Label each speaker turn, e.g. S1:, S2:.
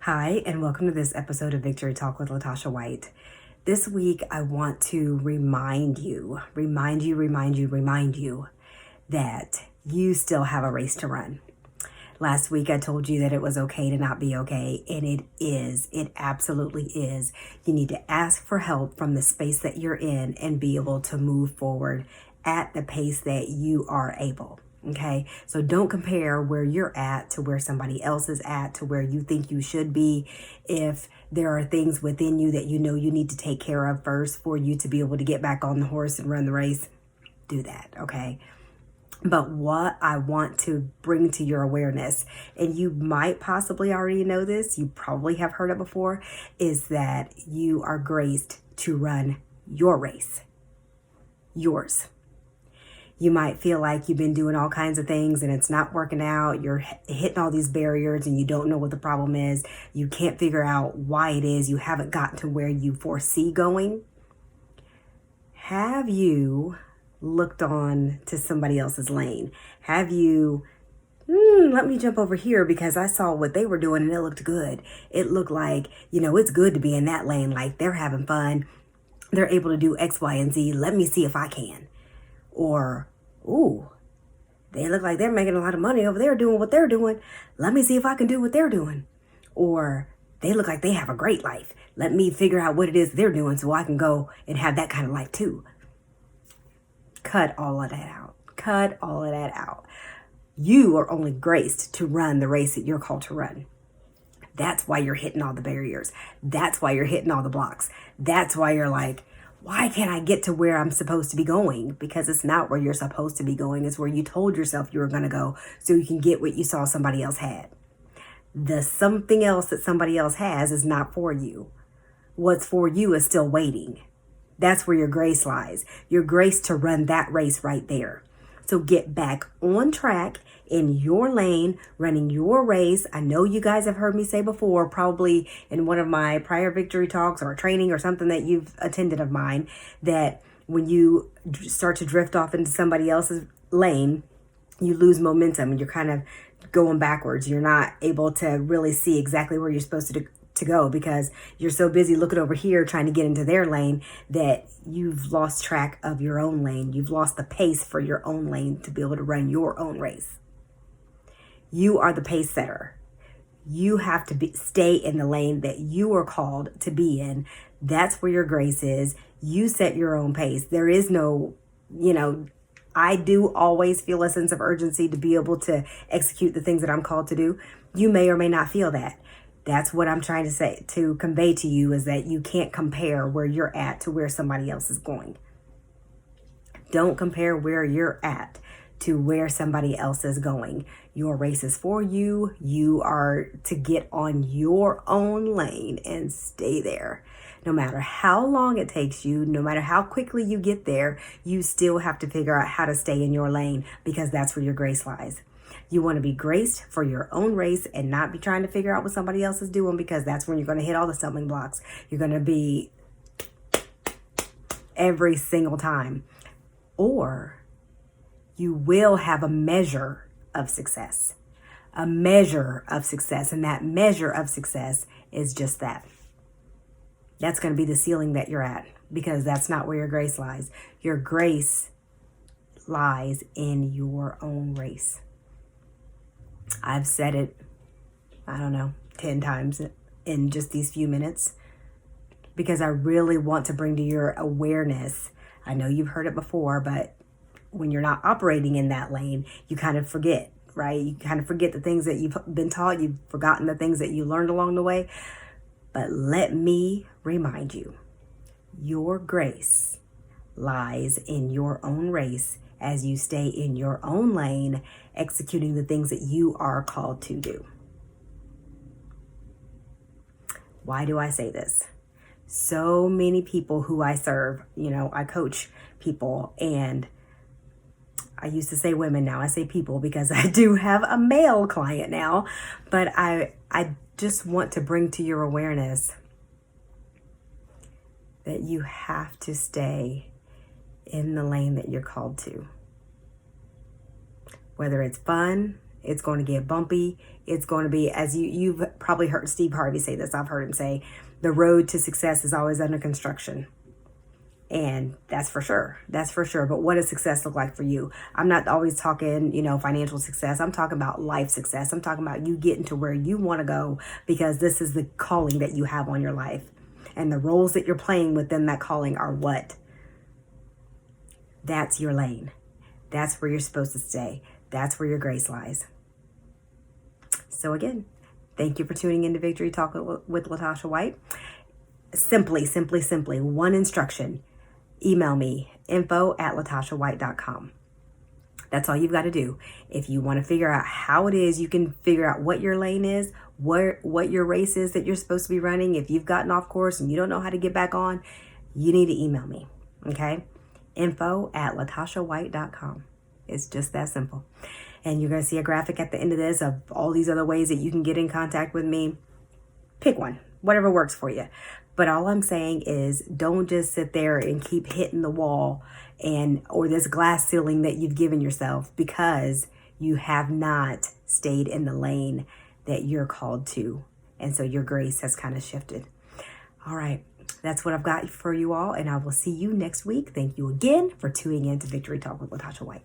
S1: Hi, and welcome to this episode of Victory Talk with Latasha White. This week, I want to remind you that you still have a race to run. Last week, I told you that it was okay to not be okay, and it is. It absolutely is. You need to ask for help from the space that you're in and be able to move forward at the pace that you are able. Okay, so don't compare where you're at to where somebody else is at, to where you think you should be. If there are things within you that you know you need to take care of first for you to be able to get back on the horse and run the race, do that. Okay. But what I want to bring to your awareness, and you might possibly already know this, you probably have heard it before, is that you are graced to run your race, yours. You might feel like you've been doing all kinds of things and it's not working out. You're hitting all these barriers and you don't know what the problem is. You can't figure out why it is. You haven't gotten to where you foresee going. Have you looked on to somebody else's lane? Have you, let me jump over here because I saw what they were doing and it looked good. It looked like, it's good to be in that lane. Like they're having fun. They're able to do X, Y, and Z. Let me see if I can. Or, ooh, they look like they're making a lot of money over there doing what they're doing. Let me see if I can do what they're doing. Or they look like they have a great life. Let me figure out what it is they're doing so I can go and have that kind of life too. Cut all of that out. Cut all of that out. You are only graced to run the race that you're called to run. That's why you're hitting all the barriers. That's why you're hitting all the blocks. That's why you're like, why can't I get to where I'm supposed to be going? Because it's not where you're supposed to be going. It's where you told yourself you were going to go so you can get what you saw somebody else had. The something else that somebody else has is not for you. What's for you is still waiting. That's where your grace lies. Your grace to run that race right there. So get back on track in your lane, running your race. I know you guys have heard me say before, probably in one of my prior victory talks or training or something that you've attended of mine, that when you start to drift off into somebody else's lane, you lose momentum and you're kind of going backwards. You're not able to really see exactly where you're supposed to go because you're so busy looking over here trying to get into their lane that you've lost track of your own lane. You've lost the pace for your own lane to be able to run your own race. You are the pace setter. You have to stay in the lane that you are called to be in. That's where your grace is. You set your own pace. There is no, I do always feel a sense of urgency to be able to execute the things that I'm called to do. You may or may not feel that. That's what I'm trying to say, to convey to you, is that you can't compare where you're at to where somebody else is going. Don't compare where you're at to where somebody else is going. Your race is for you. You are to get on your own lane and stay there. No matter how long it takes you, no matter how quickly you get there, you still have to figure out how to stay in your lane because that's where your grace lies. You want to be graced for your own race and not be trying to figure out what somebody else is doing because that's when you're going to hit all the stumbling blocks. You're going to be every single time. Or you will have a measure of success. A measure of success. And that measure of success is just that. That's going to be the ceiling that you're at because that's not where your grace lies. Your grace lies in your own race. I've said it, 10 times in just these few minutes because I really want to bring to your awareness. I know you've heard it before, but when you're not operating in that lane, you kind of forget, right? You kind of forget the things that you've been taught. You've forgotten the things that you learned along the way. But let me remind you, your grace lies in your own race as you stay in your own lane, executing the things that you are called to do. Why do I say this? So many people who I serve, I coach people, and I used to say women, now I say people because I do have a male client now, but I just want to bring to your awareness that you have to stay in the lane that you're called to. Whether it's fun, It's going to get bumpy. It's going to be, as you've probably heard Steve Harvey say this. I've heard him say, the road to success is always under construction. And that's for sure. That's for sure. But what does success look like for you? I'm not always talking, financial success. I'm talking about life success. I'm talking about you getting to where you want to go, because this is the calling that you have on your life. And the roles that you're playing within that calling are what? That's your lane. That's where you're supposed to stay. That's where your grace lies. So again, thank you for tuning in to Victory Talk with Latasha White. Simply, one instruction. Email me, info@latashawhite.com. That's all you've got to do. If you want to figure out how it is, you can figure out what your lane is, what your race is that you're supposed to be running. If you've gotten off course and you don't know how to get back on, you need to email me, okay? info@latashawhite.com. It's just that simple. And you're going to see a graphic at the end of this of all these other ways that you can get in contact with me. Pick one, whatever works for you. But all I'm saying is, don't just sit there and keep hitting the wall or this glass ceiling that you've given yourself, because you have not stayed in the lane that you're called to. And so your grace has kind of shifted. All right. That's what I've got for you all. And I will see you next week. Thank you again for tuning in to Victory Talk with Latasha White.